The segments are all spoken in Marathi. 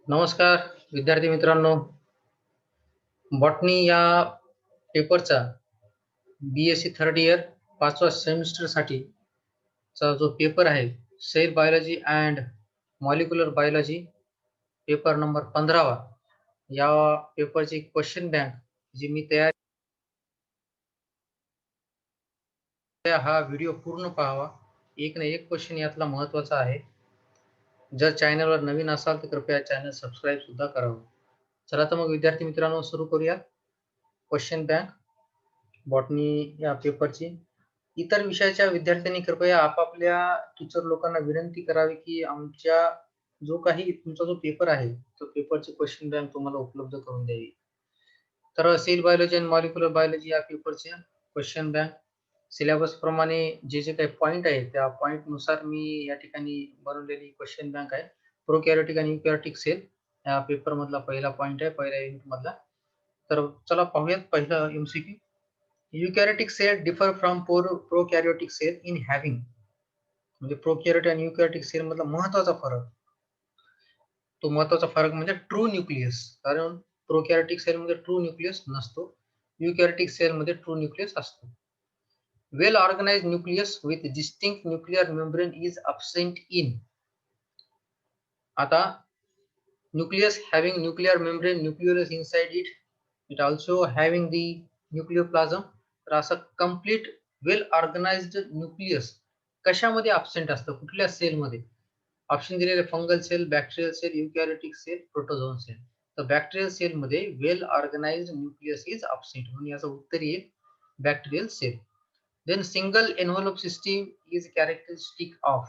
नमस्कार विद्यार्थी मित्रांनो. बॉटनी या पेपरचा BSc थर्ड इयर 5वा सेमिस्टरसाठी चा जो पेपर आहे cell biology and molecular biology paper number 15वा या पेपरची क्वेश्चन बँक जी मी तयार हा व्हिडिओ पूर्ण पाहावा. एक ना एक क्वेश्चन यातला महत्त्वाचा आहे. जर चॅनलवर नवीन असाल तर कृपया चॅनल सबस्क्राईब सुद्धा करावं. चला तर मग विद्यार्थी मित्रांनो सुरू करूया. क्वेश्चन बँक बॉटनी या पेपरची. इतर विषयाच्या विद्यार्थ्यांनी कृपया आपापल्या टीचर लोकांना विनंती करावी की आमच्या जो काही तुमचा जो पेपर आहे तो पेपरची क्वेश्चन बँक तुम्हाला उपलब्ध करून द्यावी. तर सेल बायोलॉजी आणि मॉलिक्युलर बायोलॉजी या पेपरचे क्वेश्चन बँक सिलेबस प्रमाणे जे जे काही पॉइंट आहे त्या पॉइंट नुसार मी या ठिकाणी बनवलेली क्वेश्चन बँक आहे. प्रोकॅरियोटिक आणि युकॅरियोटिक सेल या पेपर मधला पहिला पॉइंट आहे, पहिल्या युनिट मधला. तर चला पाहूयात पहिलं MCQ. Eukaryotic cell differ from prokaryotic cell in having म्हणजे प्रोकॅरियोटिक आणि युकॅरियोटिक सेल मधला महत्त्वाचा फरक. तो महत्त्वाचा फरक म्हणजे ट्रू न्यूक्लियस. कारण प्रोकॅरियोटिक सेल मध्ये ट्रू न्यूक्लियस नसतो, युकॅरियोटिक सेल मध्ये ट्रू न्यूक्लियस असतो. Well organised nucleus with distinct nuclear membrane is absent in. आता nucleus having nuclear membrane nucleolus inside it, it also having the nucleoplasm. तर असं कंप्लीट वेल ऑर्गनाइज्ड न्यूक्लियस कशामध्ये absent असतं, कुठल्या सेलमध्ये? ऑप्शन दिलेले fungal cell, bacterial cell, eukaryotic cell, protozoan cell. तर बॅक्टेरियल सेल मध्ये well organised nucleus is absent म्हणून याचं उत्तर येईल bacterial cell. Then single envelope system is characteristic of.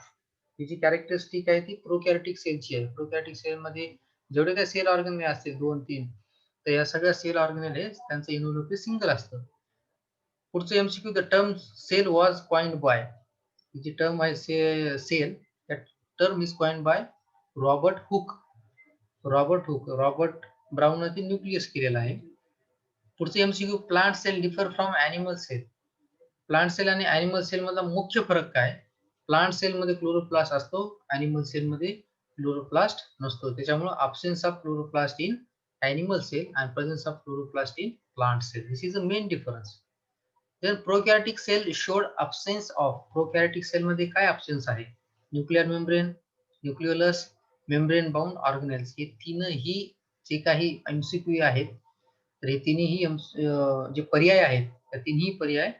ही जी कॅरेक्टरिस्टिक आहे ती प्रोकॅरियोटिक सेलची आहे. प्रोकॅरियोटिक सेल मध्ये जेवढे काही सेल ऑर्गनेल असतील 2-3 तर या सगळ्या सेल ऑर्गनेल हे त्यांचं एन्व्हलप सिंगल असतं. पुढचं MCQ, the term cell was coined by. ही जी टर्म आहे सेल त्या term is coined by Robert Hooke. Robert Brown ने न्यूक्लियस केलेला आहे. पुढचं MCQ, plant cell differ from animal cell. Plant cell आणि ॲनिमल सेल मधला मुख्य फरक काय? प्लांट सेल मध्ये क्लोरोप्लास्ट असतो, ॲनिमल सेल मध्ये क्लोरोप्लास्ट नसतो. त्याच्यामुळे absence of chloroplast in animal cell and presence of chloroplast in plant cell. This is the main difference. Then prokaryotic cell showed absence of. prokaryotic cell मध्ये काय absence आहे? Nuclear membrane, nucleolus, membrane bound organelles. हे तीनही जे काही MCQ आहेत तर हे तिन्ही जे पर्याय आहेत त्या तिन्ही पर्याय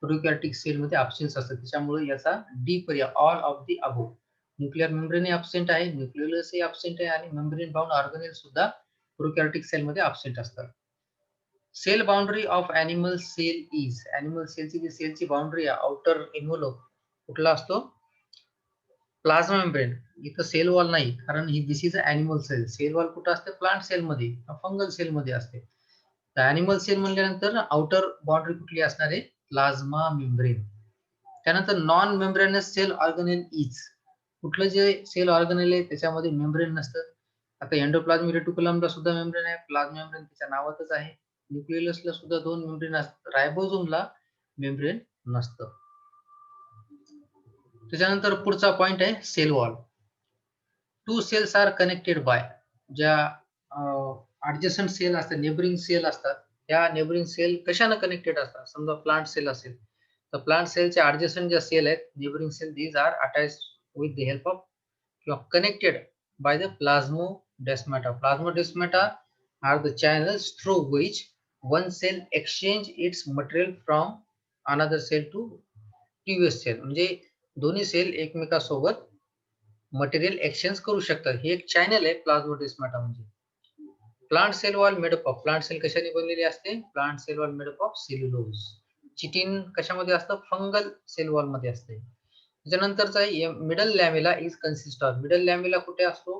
प्रोकॅरियोटिक सेल मध्ये absence असतात. त्याच्यामुळे याचा डी पर्याय all of the above. Nuclear membrane absent आहे, न्यूक्लियोलस absent आहे आणि मेम्ब्रेन बाउंड ऑर्गनेल सुद्धा प्रोकॅरियोटिक सेल मध्ये absent असतात. Cell boundary of animal cell is. Animal सेलची जी सेलची बाउंड्री आहे आउटर एन्व्हलप कुठला असतो? Plasma membrane. इथं सेल वॉल नाही कारण ही this is animal cell. Cell wall कुठं असते? प्लांट सेल मध्ये, फंगल सेल मध्ये असते. तर ॲनिमल सेल म्हणल्यानंतर आउटर बाउंड्री कुठली असणार आहे? Plasma membrane. त्यानंतर non membranous cell organelle is. कुठलं जे सेल ऑर्गनेल आहे त्याच्यामध्ये मेम्ब्रेन नसतं. आता एंडोप्लाझमिक रेटिक्युलमला सुद्धा मेम्ब्रेन आहे, प्लाझ्मा मेम्ब्रेन त्याच्या नावातच आहे. न्यूक्लियसला सुद्धा 2 मेम्ब्रेन असतात, रायबोझोमला मेम्ब्रेन नसतं. त्याच्यानंतर पुढचा पॉइंट आहे cell wall. Two cells are connected by. ज्या ऍडजसंट सेल असतात, नेबरिंग सेल असतात, त्या नेबरिंग सेल कशाने कनेक्टेड असतात? समजा प्लांट सेल असेल तर प्लांट सेलच्या ऍडजसंट ज्या सेल आहेत neighbouring cell, these are attached with the help of किंवा connected by the plasmodesmata. Plasmodesmata are the channels through which one cell exchange its material from another cell to previous cell. म्हणजे दोन्ही सेल एकमेकांसोबत मटेरियल एक्सचेंज करू शकतात. हे एक चॅनल आहे प्लाझ्मोडेस्माटा म्हणजे. Plant cell wall made up of. Plant cell कशाने बनलेली असते? Plant cell wall made up of cellulose. Chitin कशामध्ये असतं? फंगल सेल वॉल मध्ये असते. त्याच्यानंतरचा middle lamella is consist of. Middle lamella कुठे असतो?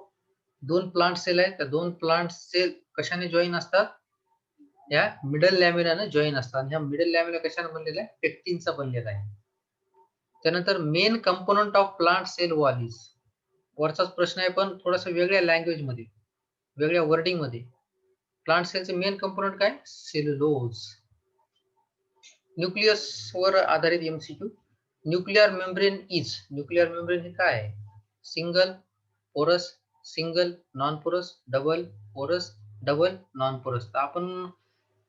2 प्लांट सेल आहेत, त्या 2 प्लांट सेल कशाने जॉईन असतात? या मिडल लॅमेलाने जॉईन असतात. ह्या मिडल लॅमेला कशाने बनलेला आहे? पेक्टिनचा बनलेला आहे. त्यानंतर main component of plant cell wall is. वरचाच प्रश्न आहे पण थोडासा वेगळ्या लँग्वेज मध्ये, वेगळ्या वर्डिंग मध्ये. प्लांट सेलचे मेन कंपोनंट काय? सेल्युलोज. न्यूक्लियस वर आधारित MCQ. Nuclear membrane is. Nuclear membrane हे काय आहे? सिंगल, पोरस, सिंगल, नॉन पोरस, डबल, पोरस, डबल, नॉन पोरस. तर आपण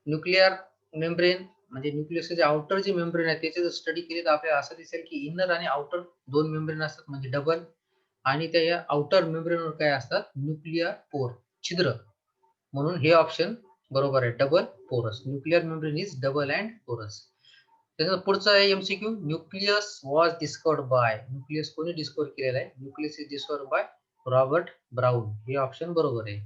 न्यूक्लिअर मेम्ब्रेन म्हणजे न्यूक्लियसचे जे आउटर जे मेम्ब्रेन आहे त्याचे जर स्टडी केली तर आपल्याला असं दिसेल की इनर आणि आउटर दोन मेम्ब्रेन असतात म्हणजे डबल, आणि त्या या आउटर मेम्ब्रेनवर काय असतात न्यूक्लिअर पोर, छिद्र. म्हणून हे ऑप्शन बरोबर आहे, double porous. Nuclear membrane is double and porous. त्याचा पुढचा आहे MCQ. Nucleus was discovered by. Nucleus कोणी डिस्कवर केलेला आहे? Nucleus is discovered by Robert Brown. हे ऑप्शन बरोबर आहे.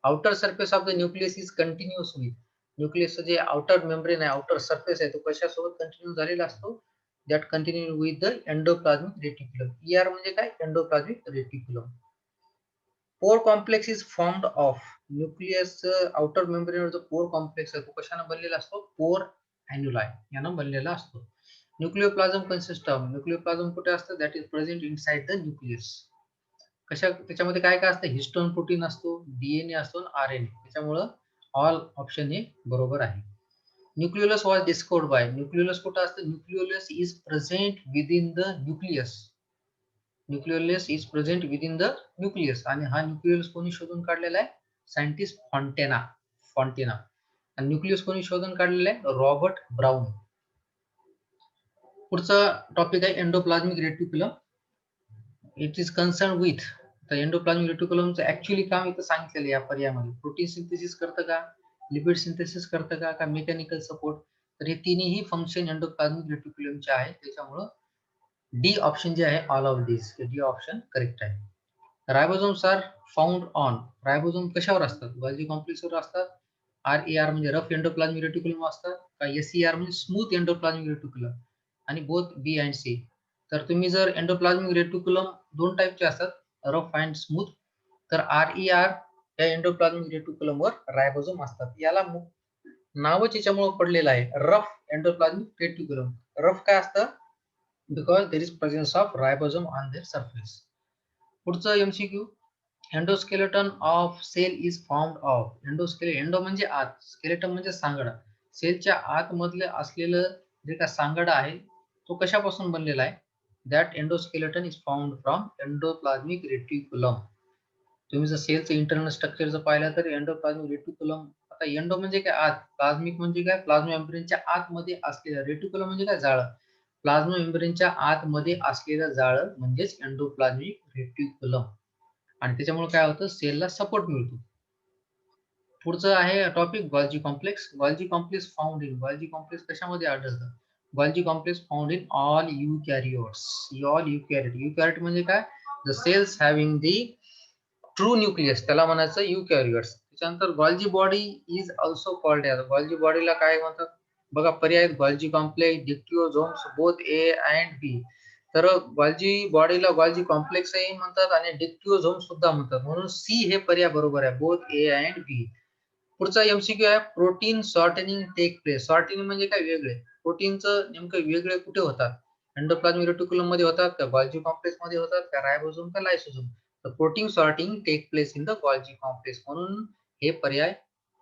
Outer surface of the nucleus is continuous with. न्यूक्लियसचं जे आउटर मेम्ब्रेन आहे, आउटर सरफेस आहे, तो कशासोबत कंटिन्यू झालेला असतो? That continue with the endoplasmic reticulum. ER म्हणजे काय? Endoplasmic reticulum. Pore complex is formed of. न्यूक्लियसचं outer मेम्ब्रेनवर जो पोर कॉम्प्लेक्स आहे तो कशाने बनलेला असतो? पोर अॅन्युलाय यानं बनलेला असतो. न्यूक्लियोप्लाझम कन्सिस्ट ऑफ. न्यूक्लियोप्लाझम कुठे असतं? That is present inside the nucleus. त्याच्यामध्ये काय काय असतं? हिस्टोन प्रोटीन असतो, DNA असतो, RNA. त्याच्यामुळं ऑल ऑप्शन हे बरोबर आहे. Nucleolus was discovered bye. Nucleolus कुठं असतं? Nucleolus is present within the nucleus. Nucleolus is present within the nucleus. आणि हा न्यूक्लियोलस कोणी शोधून काढलेला आहे? सायंटिस्ट फॉन्टेना. आणि न्यूक्लियस कोणी शोधून काढलेला आहे? Robert brown. पुढचा टॉपिक आहे endoplasmic reticulum. It is concern with. तर एंडोप्लाझ्मिक रेटिक्युलमचं ऍक्च्युअली काम इथं सांगितलेलं या पर्यायामध्ये. प्रोटीन सिंथेसिस करतं का, लिपिड सिंथेसिस करतं का मेकॅनिकल सपोर्ट? तर हे तिन्ही फंक्शन एंडोप्लाझ्मिक रेटिक्युलमचे आहेत. त्याच्यामुळं डी ऑप्शन जे आहे all of this, D option correct आहे. Ribosomes are found on. Ribosome कशावर असतात? गोल्जी कॉम्प्लेक्सवर असतात. RER म्हणजे रफ एंडोप्लाझ्मिक रेटिक्युलम असतात का SER म्हणजे स्मूथ एंडोप्लाझ्मिक रेटिक्युलम? आणि बोथ बी अँड सी. तर तुम्ही जर एंडोप्लाझ्मिक रेटिक्युलम दोन टाईपचे असतात, रफ अँड स्मूथ. तर RER या एंडोप्लाझ्मिक रेटिक्युलमवर रायबोझोम असतात. याला नावच याच्यामुळे पडलेलं आहे, रफ एंडोप्लाझ्मिक रेटिक्युलम. रफ काय असतं? Because there is presence of ribosome on their surface. पुढचं MCQ. Endoskeleton of cell is formed of. Endo म्हणजे आत, स्केलेटन म्हणजे सांगाडा. सेलच्या आतमधले असलेलं जे काय सांगाडा आहे तो कशापासून बनलेला आहे? That endoskeleton is found from endoplasmic reticulum. तुम्ही जर सेलचं इंटरनल स्ट्रक्चर जर पाहिलं तर एंडोप्लाझ्मिक रेटिक्युलम. आता एंडो म्हणजे काय? आत. प्लाझ्मिक म्हणजे काय? प्लाझ्मा मेम्ब्रेनच्या आतमध्ये असलेलं. रेटिक्युलम म्हणजे काय? जाळं. प्लाझ्मा मेम्ब्रेनच्या आतमध्ये असलेलं जाळं म्हणजेच एंडोप्लाझ्मिक रेटिक्युलम. आणि त्याच्यामुळे काय होतं? सेलला सपोर्ट मिळतो. पुढचं आहे topic Golgi complex. Golgi complex found in. Golgi complex कशामध्ये आढळतं? Golgi complex found in all eukaryotes. All eukaryote. Eukaryote म्हणजे काय? The cells having the true nucleus, त्याला म्हणायचं युकॅरियोट्स. त्याच्यानंतर Golgi body is also called as. Golgi बॉडीला काय म्हणतात? बघा पर्याय आहेत, Golgi complex, dictyosomes, both A and B. तर गॉल्जी बॉडीला गॉल्जी कॉम्प्लेक्सही म्हणतात आणि डिक्टिओझोम सुद्धा म्हणतात. म्हणून सी हे पर्याय बरोबर आहे, बोथ ए अँड बी. पुढचा एमसीक्यू आहे, प्रोटीन सॉर्टनिंग टेक प्लेस. सॉर्टिंग म्हणजे काय? वेगळे. प्रोटीनचं नेमकं वेगळे कुठे होतात? एंडोप्लाझ्मिक रेटिक्युलम मध्ये होतात का, गॉल्जी कॉम्प्लेक्स मध्ये होतात का, रायबोझोम का लायसोझोम? तर protein sorting take place in the Golgi complex. म्हणून हे पर्याय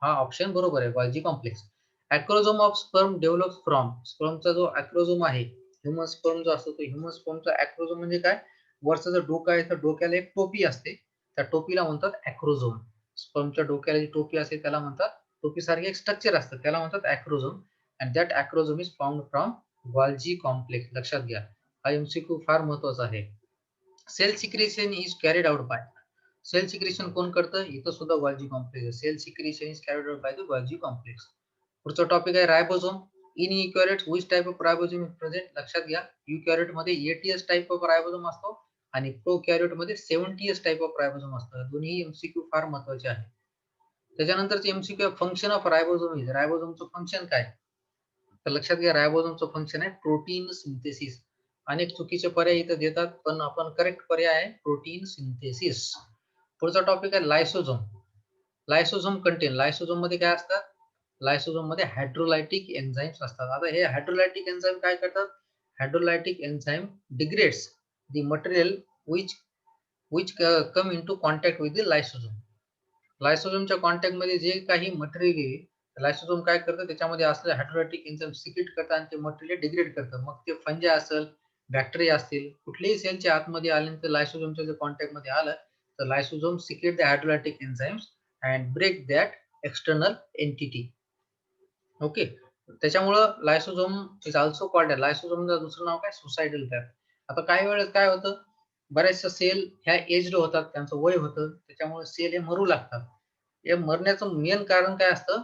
हा ऑप्शन बरोबर आहे, Golgi complex. Acrosome of sperm develops from. स्पर्मचा जो अॅक्रोझोम आहे, ह्युमन स्पर्म जो असतो तो ह्युमन स्पर्मचा अॅक्रोझोम म्हणजे काय? वरचं जो डोकं आहे तर डोक्याला एक टोपी असते, त्या टोपीला म्हणतात अॅक्रोझोम. स्पर्मच्या डोक्याला जी टोपी असते त्याला म्हणतात, टोपीसारखे एक स्ट्रक्चर असतं त्याला म्हणतात acrosome. And that acrosome is found from Golgi complex. लक्षात घ्या, हा एमसीक्यू फार महत्वाचा आहे. Cell secretion is carried out by. Cell secretion कोण करतं? इथं सुद्धा Golgi complex. Cell secretion is carried out by the Golgi complex. पुढचा टॉपिक आहे ribosome. In eukaryotes which type of ribosome is present? लक्षात घ्या, युकॅरियोट मध्ये 80s टाइप ऑफ रायबोझोम असतो आणि प्रोकॅरियोट मध्ये 70s टाइप ऑफ रायबोझोम असतो. दोन्ही एमसीक्यू फार महत्वाचे आहेत. त्याच्यानंतरचे MCQ function of ribosome is. रायबोझोमचं फंक्शन काय? तर लक्षात घ्या, रायबोझोमचं फंक्शन आहे प्रोटीन सिंथेसिस. अनेक चुकीचे पर्याय इथं देतात पण आपण करेक्ट पर्याय आहे प्रोटीन सिंथेसिस. पुढचा टॉपिक आहे लायसोझोम. लायसोझोम कंटेन. लायसोझोम मध्ये काय असतात? लायसोझोम मध्ये हायड्रोलायटिक एन्झाईम्स असतात. आता हे हायड्रोलायटिक एन्झाईम काय करतात? Hydrolytic enzyme degrades the material which which come into contact with the lysosome. लायसोझोमच्या कॉन्टॅक्ट मध्ये जे काही मटेरियल आहे, लायसोझोम काय करतं? त्याच्यामध्ये असलेलं हायड्रोलायटिक एन्झाईम सिक्रेट करतं आणि ते मटेरियल डिग्रेड करतं. मग ते फंजाय असेल, बॅक्टेरिया असतील, कुठल्याही सेलच्या आतमध्ये आल्यानंतर लायसोझोमच्या जर कॉन्टॅक्ट मध्ये आलं तर lysosome secrete the hydrolytic enzymes and break that external entity. Okay, त्याच्यामुळं लायसोझोम इज ऑल्सो कॉल्ड, लायसोझोमचं दुसरं नाव काय, सुसायडल ट्रॅप. आता काही वेळेस काय होतं, बऱ्याचशा सेल ह्या एज्ड होतात, त्यांचं वय होतं, त्याच्यामुळे सेल हे मरू लागतात. हे मरण्याचं मेन कारण काय असतं,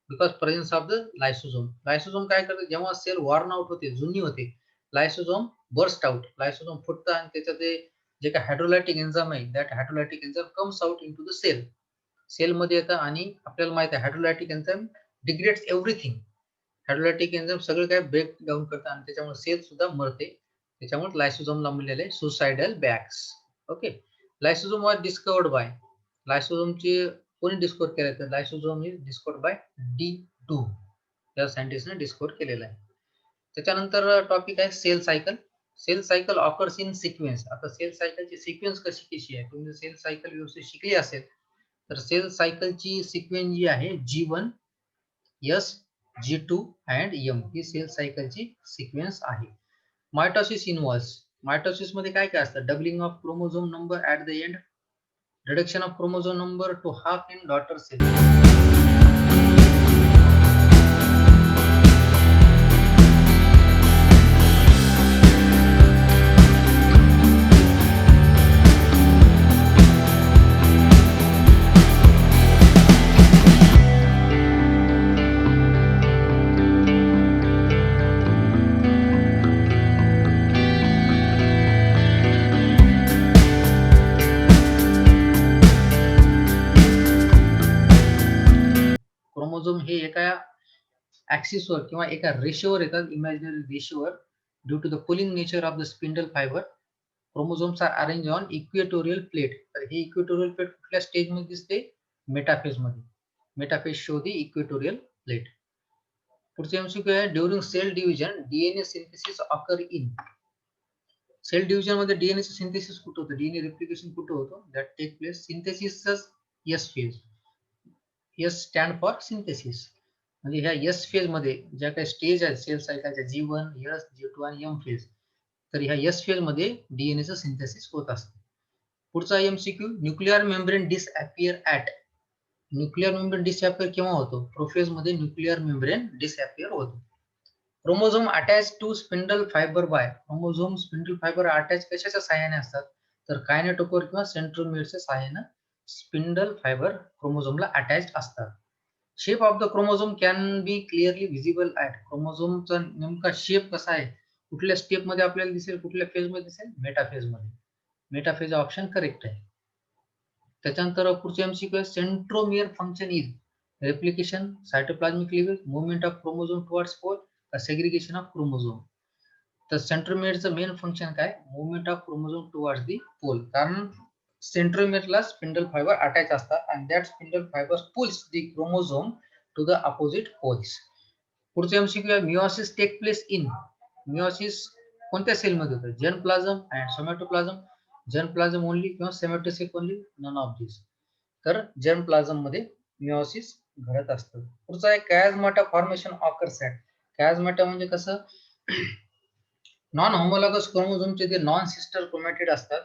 बिकॉज प्रेझेन्स ऑफ द लायसोझोम. लायसोझोम काय करते, जेव्हा सेल वॉर्न आउट होते, जुनी होते, लायसोझोम बर्स्ट आउट, लायसोझोम फुटतं आणि त्याच्यात ते जे काही हायड्रोलायटिक एन्झाइम आहे, that hydrolytic enzyme comes out into the cell. सेलमध्ये येतं आणि आपल्याला माहिती आहे hydrolytic enzyme degrades everything. Hydrolytic enzyme सगळं काय ब्रेक डाऊन करतात आणि त्याच्यामुळे सेल सुद्धा मरते. त्याच्यामुळे लायसोझोमला म्हणलेले suicidal bags. Okay, lysosome was discovered by, लायसोझोमची कोणी डिस्कवर केलं, तर लायसोझोम इज डिस्कवर्ड बाय D2 या सायंटिस्टने डिस्कवर केलेला आहे. त्याच्यानंतर टॉपिक आहे cell cycle. Cell cycle occurs in sequence. आता सेल सायकलची सिक्वेन्स कशी आहे, तुम्ही सेल सायकल व्यवस्थित शिकली असेल तर सेल सायकलची सिक्वेन्स जी आहे G1, S, G2 and M ही सेल सायकलची सिक्वेन्स आहे. मायटोसिस इन्व्हॉल्व्स, मायटोसिस मध्ये काय काय असतं, doubling of chromosome number at the end, reduction of chromosome number to half in daughter cell. Chromosome हे एका ऍक्सिसवर किंवा एका रेषेवर येतात, इमॅजिनरी रेषेवर. Due to the pulling nature of the spindle fibre, chromosomes are arrange on equatorial plate. तर हे इक्वेटोरियल प्लेट कुठल्या स्टेज मध्ये दिसते, मेटाफेज मध्ये. Metaphase show the equatorial plate. पुढचे एमसीक्यू आहे, during cell division DNA synthesis occur in. Cell division मध्ये डीएनए सिंथेसिस कुठं होतं, डीएनए रिप्लिकेशन कुठं होतं, that take place synthesis S phase. S stand for synthesis. म्हणजे ह्या एस फेज मध्ये ज्या काही स्टेज आहेत सेल सायकलच्या G1, S, G2 आणि M फेज, तर ह्या एस फेज मध्ये डीएनएचं सिंथेसिस होत असतं. पुढचा MCQ, nuclear membrane disappear at. Nuclear membrane disappear केव्हा होतो, प्रोफेज मध्ये न्यूक्लिअर मेम्ब्रेन डिसअपियर होतो. Chromosome attach to spindle fibre by, chromosome spindle fibre attach कशाच्या सहाय्याने असतात, तर कायनेटोकोर किंवा सेंट्रोमियरच्या सहाय्याने स्पिंडल फायबर क्रोमोझोमला अटॅच असतात. Shape of the chromosome can be clearly visible at, क्रोमोझोमचा नेमका शेप कसा आहे, कुठल्या स्टेप मध्ये आपल्याला दिसेल, कुठल्या फेज मध्ये दिसेल, मेटाफेज मध्ये. मेटाफेज ऑप्शन करेक्ट आहे. त्याच्यानंतर पुढचे MCQ, centromere function is replication, cytoplasmic cleavage, movement of chromosome towards pole, segregation of chromosome. तर सेंट्रोमियरचं मेन फंक्शन काय, movement of chromosome towards the pole. कारण सेंट्रोमियरला स्पिंडल फायबर अटॅच असतात आणि that spindle fibre pulls the chromosome to the opposite poles. पुढचे एमसीक्यू आहे, meiosis take place in. Meiosis कोणत्या सेलमध्ये होतं, germplasm and somatoplasm, germplasm only किंवा somatoplasm only, none of this. तर जर्मप्लाझम मध्ये मिओसिस घडत असतं. पुढचा आहे, कॅझमाटा फॉर्मेशन ऑकर्स ऍट. कॅझमाटा म्हणजे कसं, नॉन होमोलॉगस क्रोमोझोमचे जे नॉन सिस्टर क्रोमॅटिड असतात,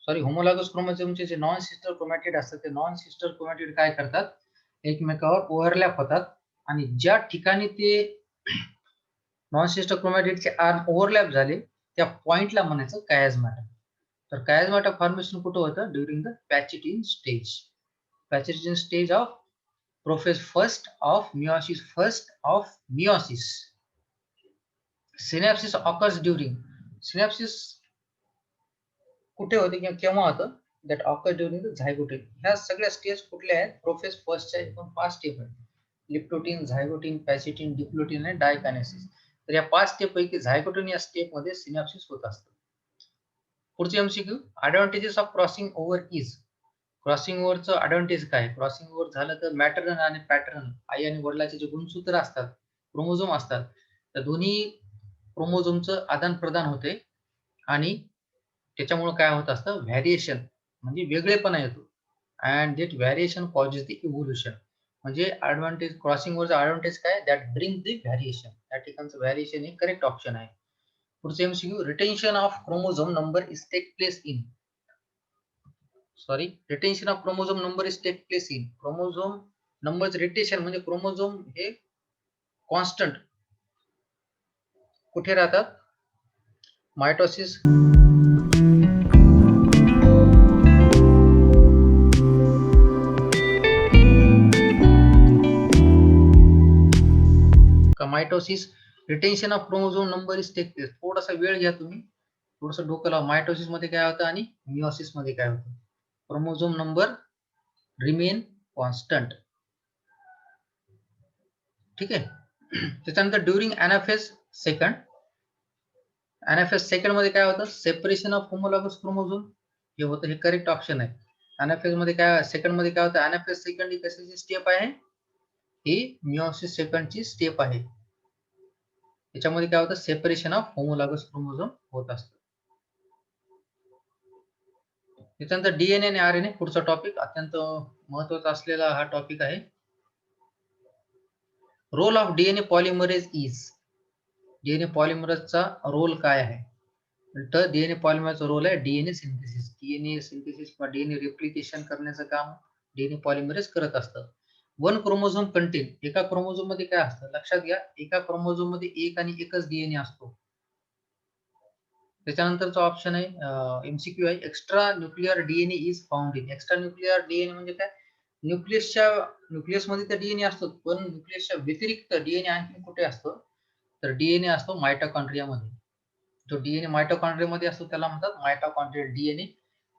सॉरी होमोलॉगस क्रोमोझोमचे जे नॉन सिस्टर क्रोमॅटिड असतात, ते नॉन सिस्टर क्रोमॅटिड काय करतात, एकमेकावर ओव्हरलॅप होतात आणि ज्या ठिकाणी ते नॉन सिस्टर क्रोमॅटिडचे आर्म ओव्हरलॅप झाले त्या पॉइंटला म्हणायचं कायझमाटा. तर कायझमाटा फॉर्मेशन कुठं होतं, during the pachytene stage. Pachytene stage of prophase first of meiosis, first of meiosis. Synapsis occurs during, synapsis कुठे होते किंवा केव्हा होतं, that occur during the zygotene. ह्या सगळ्या स्टेज कुठल्या आहेत, प्रोफेज फर्स्टच्या एकूण 5 स्टेप आहेत, लिप्टोटिन, झायगोटिन, पॅचिटिन, डिप्लोटिन आणि डायकायनेसिस. तर या 5 स्टेप पैकी झायगोटिन या स्टेप मध्ये सिनॅप्सिस होत असतं. पुढचे MCQ, advantages of crossing over is. Crossing ओव्हरचं ऍडव्हान्टेज काय, क्रॉसिंग ओव्हर झालं तर मॅटर्नल आणि पॅटर्नल, आई आणि वडिलाचे जे गुणसूत्र असतात, क्रोमोझोम असतात, त्या दोन्ही क्रोमोझोमचं आदान प्रदान होते आणि त्याच्यामुळे काय होत असतं, व्हॅरिएशन म्हणजे वेगळेपणा येतो. And that variation causes the evolution. म्हणजे ऍडव्हान्टेज, क्रॉसिंग ओव्हरचा ऍडव्हान्टेज काय, दॅट ब्रिंग द व्हॅरिएशन. त्या ठिकाणचं व्हॅरिएशन हे करेक्ट ऑप्शन आहे. पुढचे MCQ, retention of chromosome number is take place in. Sorry, retention of chromosome number is take place in chromosome नंबरचं रिटेन्शन म्हणजे क्रोमोझोम हे कॉन्स्टंट कुठे राहतात? मायटोसिस का mitosis retention of chromosome number is take place. थोडासा वेळ घ्या तुम्ही, थोडंसं डोकं लावा. मायटोसिस मध्ये काय होतं आणि मिओसिस मध्ये काय होतं? Chromosome number remain constant. ठीक आहे. त्याच्यानंतर during anaphase second, anaphase second मध्ये काय होतं? सेपरेशन ऑफ होमोलॉगस क्रोमोझोम हे होतं. हे करेक्ट ऑप्शन आहे. एनाफेज मध्ये काय, सेकंड मध्ये काय होतं? एनाफेज सेकंड ही कशाची स्टेप आहे? ही मिओसिस सेकंडची स्टेप आहे. त्याच्यामध्ये काय होतं? सेपरेशन ऑफ होमोलॉगस क्रोमोझोम होत असतं. त्याच्यानंतर डीएनए आणि आरएनए पुढचा टॉपिक अत्यंत महत्त्वाचा असलेला हा टॉपिक आहे. Role of DNA polymerase is. DNA पॉलिमरेजचा रोल काय आहे? तर डीएनए पॉलिमरेजचा रोल आहे डीएनए सिंथेसिस. डीएनए सिंथेसिस किंवा डीएनए रेप्लिकेशन करण्याचं काम डीएनए पॉलिमरेज करत असतं. वन क्रोमोझोम कंटेन, एका क्रोमोझोम मध्ये काय असतं? लक्षात घ्या, एका क्रोमोझोम मध्ये एक आणि एकच डीएनए असतो. त्याच्यानंतरचा ऑप्शन आहे एमसीक्यू आहे, extra nuclear DNA is found in. Extra nuclear DNA म्हणजे काय? न्यूक्लियस मध्ये तर डीएनए असतो, पण न्यूक्लियसच्या व्यतिरिक्त डीएनए आणखी कुठे असतो? तर डीएनए असतो मायटोकॉन्ड्रिया मध्ये. जो डीएनए मायटोकॉन्ड्रिया मध्ये असतो त्याला म्हणतात मायटोकॉन्ड्रियल डीएनए.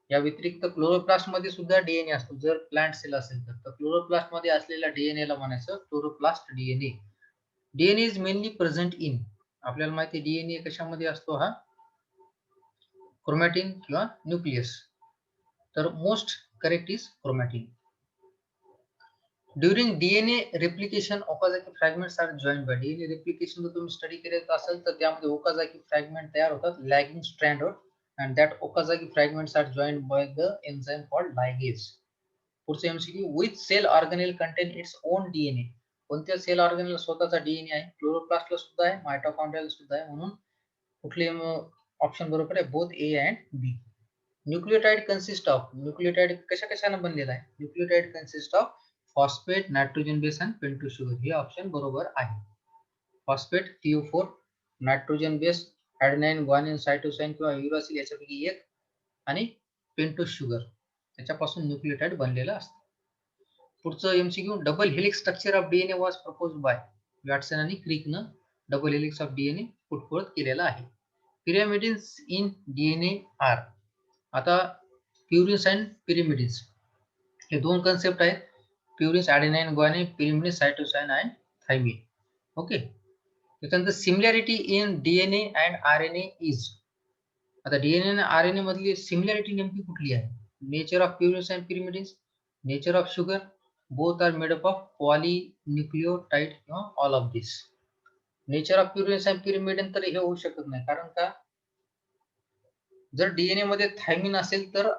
या व्यतिरिक्त क्लोरोप्लास्ट मध्ये सुद्धा डीएनए असतो. जर प्लांट सेल असेल तर क्लोरोप्लास्ट मध्ये असलेल्या डीएनए ला म्हणायचं chloroplast DNA. DNA is mainly present in. आपल्याला माहिती आहे डीएनए कशामध्ये असतो? हा क्रोमॅटिन किंवा न्यूक्लियस. तर most correct is chromatin. During DNA replication Okazaki fragments are joined by. DNA replication जर तुम्ही स्टडी करत असाल तर त्यामध्ये ओकाझाकी फ्रॅगमेंट तयार होतात lagging स्ट्रँडवर, and that Okazaki fragments are joined by the enzyme called ligase. पुढचे MCQ, which cell organelle contain its own DNA. कोणत्या सेल ऑर्गेनेल स्वतःचा डीएनए आहे? क्लोरोप्लास्टला सुद्धा आहे, मायटोकॉन्ड्रियाला सुद्धा आहे. म्हणून कुठले ऑप्शन बरोबर आहे? Both A and B. Nucleotide consist of. Nucleotide कशा कशाने बनलेला आहे? Nucleotide consist of phosphate, nitrogen base आणि पेंटोज शुगर. हे ऑप्शन बरोबर आहे. Phosphate TO4, nitrogen base adenine, guanine, cytosine किंवा युरासिल याच्यापैकी एक, आणि पेंटोज शुगर त्याच्यापासून न्यूक्लियोटाइड बनलेला असतं. पुढचं MCQ, double helix structure of DNA was propose by. Watson आणि क्रिकनं double helix of DNA put केलेला आहे. Pyrimidines in DNA are. आता प्युरिन्स अँड पिरिमिडिन्स हे दोन कन्सेप्ट आहेत. प्युरिन्स ॲडेनाइन, ग्वानिन, पिरिमिडिन्स सायटोसाइन आणि थायमिन. ओके. त्याच्यानंतर similarity in DNA and RNA is. आता डीएनए आणि आरएनए मधली सिमिलॅरिटी नेमकी कुठली आहे? Nature of purines and pyrimidines, nature of sugar, both are made up of polynucleotide किंवा all of this. Nature of purines and pyrimidine तर हे होऊ शकत नाही, कारण का? जर डीएनए मध्ये थायमिन असेल तर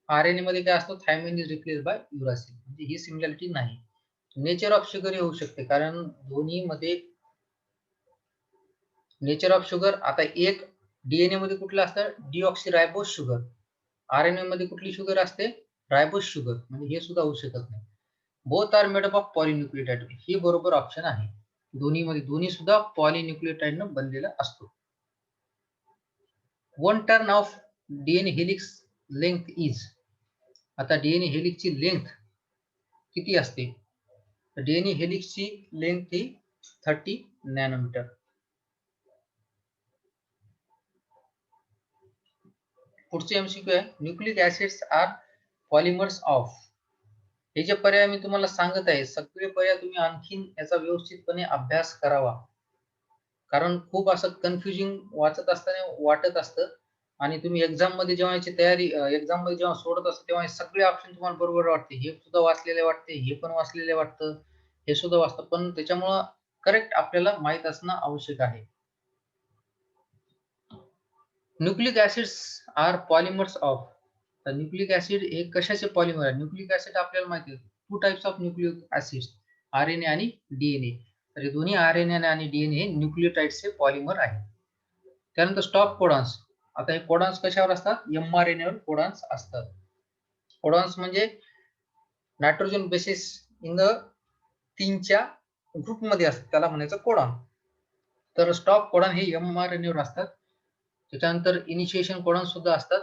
आरएनए मध्ये काय असतं? Thymine is replace by uracil. म्हणजे ही सिमिलॅरिटी नाही. नेचर ऑफ शुगर हे होऊ शकते, कारण दोन्ही मध्ये नेचर ऑफ शुगर, आता एक डीएनए मध्ये कुठलं असतं? डिऑक्सिरायबोज शुगर. आरएनए मध्ये कुठली शुगर असते? Ribose sugar. म्हणजे हे सुद्धा होऊ शकत नाही. Both are made up of polynucleotide. ही बरोबर ऑप्शन आहे. दोन्ही सुद्धा पॉलिन्यूक्लियोटाइडनं बनलेला असतो. One turn of DNA helix length is. आता डीएनए हेलिक्सची लेंथ किती असते? डीएनए हेलिक्सची लेंथ ही 30 नॅनोमीटर. पुढचे एमसीक्यू आहे, nucleic acids are polymers of. हे जे पर्याय मी तुम्हाला सांगत आहे, सगळे पर्याय तुम्ही आणखीन याचा व्यवस्थितपणे अभ्यास करावा, कारण खूप असं कन्फ्युजिंग वाचत असताना वाटत असतं, आणि तुम्ही एक्झाम मध्ये जेव्हा याची तयारी एक्झाम मध्ये जेव्हा सोडत असता तेव्हा हे सगळे ऑप्शन तुम्हाला बरोबर वाटते. हे सुद्धा वाचलेले वाटते, हे पण वाचलेले वाटतं, हे सुद्धा वाचतं, पण त्याच्यामुळं करेक्ट आपल्याला माहित असणं आवश्यक आहे. Nucleic acids are polymers of. तर न्यूक्लिक ऍसिड हे कशाचे पॉलिमर आहे? न्यूक्लिक ऍसिड आपल्याला माहिती आहे, two types of nucleic acids, RNA आणि डीएनए. तर हे दोन्ही आरएनए आणि डीएनए हे न्यूक्लियोटाइडचे पॉलिमर आहे. त्यानंतर स्टॉप कोडॉन्स. आता हे कोडॉन्स कशावर असतात? एमआरएनए वर कोडॉन्स असतात. कोडॉन्स म्हणजे नायट्रोजन बेसिस इन द 3च्या ग्रुपमध्ये असतात, त्याला म्हणायचं कोडॉन. तर स्टॉप कोडॉन हे mRNA वर असतात. त्याच्यानंतर इनिशिएशन कोडॉन सुद्धा असतात.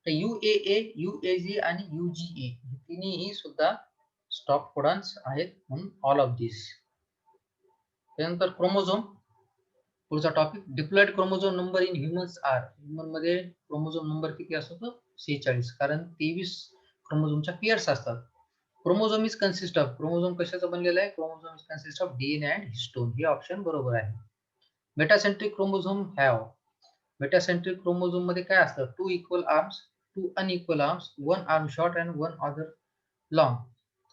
तर UAA, UAG आणि UGA हे तिन्ही सुद्धा स्टॉप कोडॉन्स आहेत म्हणून ऑल ऑफ दिस. त्यानंतर क्रोमोझोम, पुढचा topic. Diploid chromosome number in humans are. Human मध्ये क्रोमोझोम नंबर किती असतो? तो 46, कारण 23 क्रोमोझोमच्या पेअर्स असतात. Chromosome is consist of, chromosome कशाचा बनलेला आहे? Chromosome is consist of DNA and histone. हे ऑप्शन बरोबर आहे. Metacentric chromosome have. Metacentric chromosome मध्ये काय असतं? 2 equal arms, 2 unequal arms, 1 arm short and 1 other long.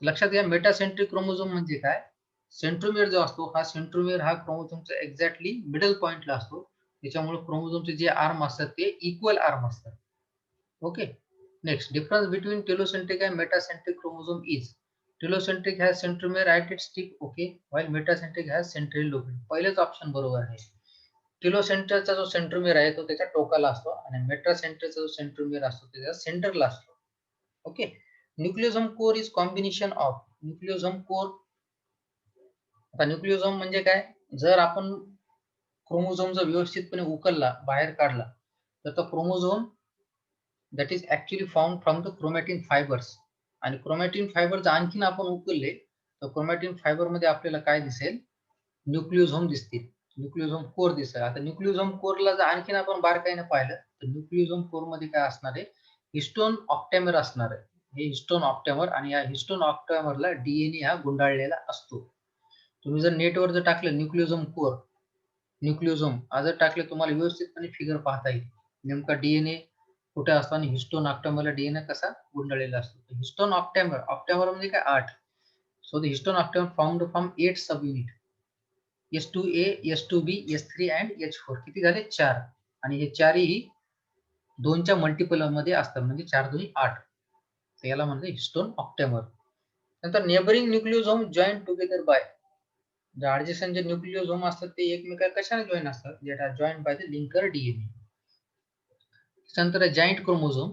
लक्षात घ्या, मेटासेंट्रिक क्रोमोझोम म्हणजे काय? सेंट्रोमियर जो असतो, हा सेंट्रोमियर हा क्रोमोझोमचा एक्झॅक्टली मिडल पॉइंटला असतो. त्याच्यामुळे क्रोमोझोमचे जे आर्म असतात ते इक्वल आर्म असतात. Okay. Next, difference between telocentric and metacentric chromosome is. Telocentric has centromere at its tip, okay, while metacentric has central locate. पहिलेच ऑप्शन बरोबर आहे. टेलोसेंट्रिकचा जो सेंट्रोमियर आहे तो त्याच्या टोकाला असतो आणि मेटासेंट्रिकचा जो सेंट्रोमियर असतो त्याच्या सेंटरला असतो. Okay. Nucleosome core is combination of. Nucleosome core, आता न्यूक्लियोसोम म्हणजे काय? जर आपण क्रोमोझोम जर व्यवस्थितपणे उकलला, बाहेर काढला, तर तो chromosome that is actually found from the chromatin fibres. आणि क्रोमॅटिन फायबर जर आणखीन आपण उकलले तर क्रोमॅटिन फायबर मध्ये आपल्याला काय दिसेल? न्यूक्लियोझोम दिसतील, न्यूक्लियोझोम कोर दिसेल. आता न्यूक्लियोझोम कोरला जर आणखीन आपण बारकाईने पाहिलं तर न्यूक्लियोझोम कोर मध्ये काय असणार आहे? हिस्टोन ऑक्टॅमर असणार आहे. हे हिस्टोन ऑक्टॅमर, आणि या हिस्टोन ऑक्टॅमरला डीएनए हा गुंडाळलेला असतो. तुम्ही जर नेटवर जर टाकलं न्यूक्लियोझोम कोर, न्यूक्लियोझोम आज जर टाकले, तुम्हाला व्यवस्थितपणे फिगर पाहता येईल. नेमका डीएनए कुठे असतो आणि हिस्टोन ऑक्टॅमरला डीएनए कसा गुंडाळलेला असतो. हिस्टोन ऑक्टॅमर, ऑक्टॅमर म्हणजे काय? 8. So the histone octamer found from 8 subunit. S2A, S2B, S3 and H4. किती झाले? 4. आणि हे चारही 2च्या मल्टिपल मध्ये असतात, म्हणजे 4 2 8. तर याला म्हणतात हिस्टोन ऑक्टॅमर. नंतर neighbouring nucleosome join together by. जे ऍडजसंट जे न्यूक्लियोझोम असतात ते एकमेकांना कशाने जॉईन असतात? जे are join by the linker DNA. त्यानंतर giant chromosome.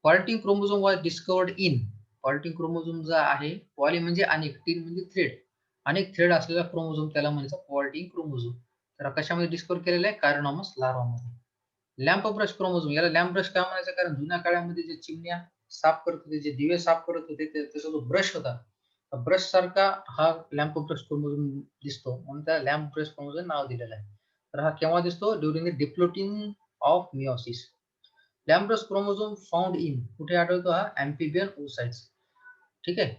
Polytene chromosome was discovered in. Polytene chromosome जो आहे, पॉली म्हणजे अनेक, टिन म्हणजे थ्रेड, अनेक थ्रेड असलेला क्रोमोझोम त्याला म्हणायचं पॉलिटिंग क्रोमोझोम. तर कशामध्ये डिस्कवर केलेलं आहे? कार्योनॉमस लार्वामध्ये. लॅम्प ब्रश क्रोमोझोम, याला लॅम्प ब्रश का म्हणायचं? कारण जुन्या काळामध्ये जे चिमण्या साफ करत होते, जे दिवे साफ करत होते, त्याचा जो ब्रश होता, ब्रश सारखा हा लॅम्प ब्रश क्रोमोझोम दिसतो, म्हणून त्याला लॅम्प ब्रश क्रोमोझोम नाव दिलेलं आहे. तर हा केव्हा दिसतो? During the diplotene of meiosis. Lampbrush chromosome found in, कुठे आढळतो? हा अँफिबियन ओसाइट्स. ठीक आहे.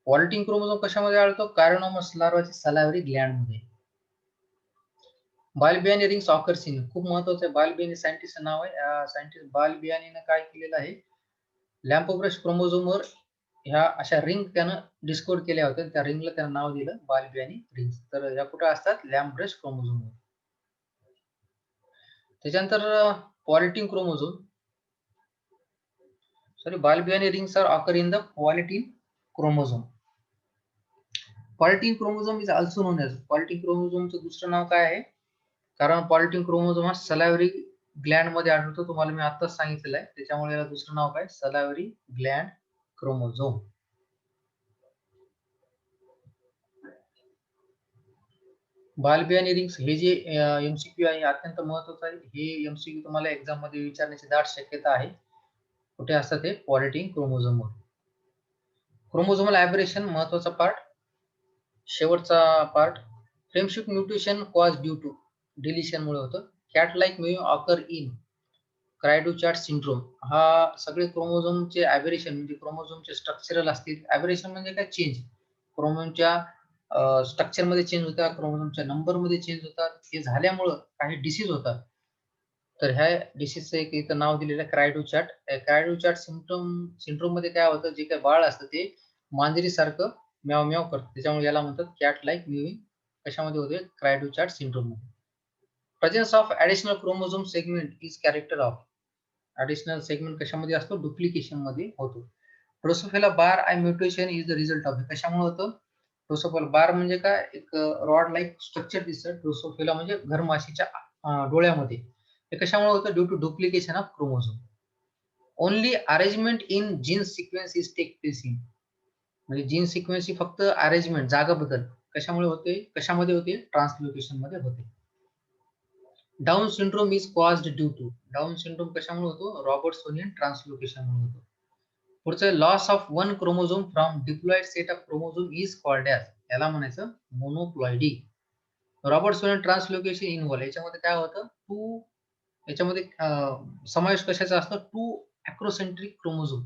पॉलिटिंग क्रोमोझोम कशामध्ये आढळतो? कार्योनॉमस लार्वाच्या सलायव्हरी ग्लँड मध्ये. बालबियाने रिंग्स ऑकर्स इन, खूप महत्वाचं आहे. बालबियाने सायंटिस्टचं नाव आहे. सायंटिस्ट बालबियाने काय केलेलं आहे? लॅम्प ब्रश क्रोमोझोमवर ह्या अशा रिंग त्यानं डिस्कवर केल्या होत्या. त्या रिंगला त्यानं नाव दिलं बालबियाने रिंग्स. तर या कुठे असतात? लॅम्प ब्रश क्रोमोझोमवर. त्याच्यानंतर polytene chromosome, sorry, Balbiani rings are occur in the polytene chromosome. Polytene chromosome is also known as, polytene क्रोमोझोमचं दुसरं नाव काय आहे? कारण पॉलिटिन क्रोमोझोम हा सलायव्हरी ग्लँड मध्ये आढळतो, तुम्हाला मी आताच सांगितलेलं आहे. त्याच्यामुळे याला दुसरं नाव काय? सलायव्हरी ग्लँड क्रोमोझोम. बालबियाने रिंग्स हे जे एमसीक्यू आहे अत्यंत महत्वाचं आहे. हे एमसीक्यू तुम्हाला एक्झाम मध्ये विचारण्याची दाट शक्यता आहे. कुठे असतात हे? पॉलिटिन क्रोमोझोमवर. क्रोमोझोमल ॲबरेशन महत्वाचा पार्ट. शेवटचा part, frameshift mutation cause due to deletion मुळे होतं. Cat like may occur in cri du chat syndrome. हा सगळे क्रोमोझोमचे ॲबरेशन म्हणजे क्रोमोझोमचे स्ट्रक्चरल असतील. ॲबरेशन म्हणजे काय? चेंज. क्रोमोझोमच्या स्ट्रक्चर मध्ये चेंज होतात, क्रोमोझोमच्या नंबर मध्ये चेंज होतात. हे झाल्यामुळं काही डिसीज होतात. तर ह्या डिसीजचं एक इथं नाव दिलेलं आहे क्रायडोचार्ट. क्रायडोचार्ट सिंड्रोम मध्ये काय होतं? जे काही बाळ असतं ते मांजरी सारखं म्याव म्याव करतं. त्याच्यामुळे याला म्हणतात कॅट लाईक म्यूइंग. कशामध्ये होते? क्रायडोचार्ट सिंड्रोम मध्ये. Presence of additional chromosome segment is character of. Additional segment कशामध्ये असतो? डुप्लिकेशन मध्ये होतो. Drosophila bar eye mutation is the result of. कशामुळे होतं? ड्रोसोफिला बार म्हणजे काय? एक रॉड लाईक स्ट्रक्चर दिसतं. ड्रोसोफिला म्हणजे घरमाशीच्या डोळ्यामध्ये. हे कशामुळे होतं? Due to duplication of chromosome. Only arrangement in gene sequence is take place in, म्हणजे जीन सिक्वेन्स ही फक्त अरेंजमेंट जागा बदल कशामुळे होते, कशामध्ये होते, ट्रान्सलोकेशन मध्ये होते. Down syndrome is caused due to, Down syndrome कशामुळे होतो, रॉबर्टसोनियन ट्रान्सलोकेशन मुळे होतो. पुढचं loss of one chromosome from diploid set of chromosome is called as, याला म्हणायचं मोनोप्लॉइडी. रॉबर्टसोनियन ट्रान्सलोकेशन इन्व्हॉल्व, याच्यामध्ये काय होतं, टू, याच्यामध्ये समावेश कशाचा असतो, टू ॲक्रोसेंट्रिक क्रोमोझोम,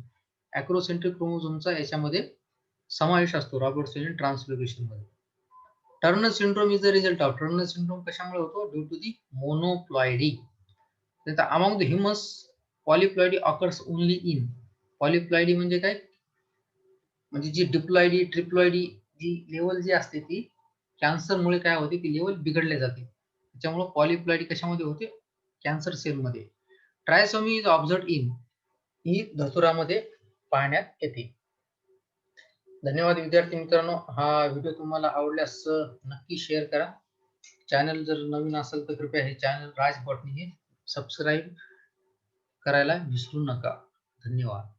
ॲक्रोसेंट्रिक क्रोमोझोमचा याच्यामध्ये समावेश असतो रॉबर्टसोनियन ट्रान्सलोकेशन मध्ये. Turner syndrome is the result of, Turner syndrome कशामुळे होतो, due to the monoploidy. Among the humans polyploidy occurs only in, polyploidy म्हणजे काय, म्हणजे जी डिप्लॉइडी ट्रिप्लॉइडी जी लेवल जी असते ती कॅन्सरमुळे काय होते, ती लेवल बिघडले जाते. त्याच्यामुळे पॉलिप्लॉइडी कशामध्ये होते, कॅन्सर सेलमध्ये. ट्रायसोमी इज ऑब्झर्व्ड इन, ही धतुरामध्ये पाहण्यात येते. धन्यवाद विद्यार्थी मित्रांनो, हा व्हिडिओ तुम्हाला आवडल्यास नक्की शेअर करा. चॅनल जर नवीन असेल तर कृपया हे चॅनल राज बॉटनी हे सबस्क्राईब करायला विसरू नका. धन्यवाद.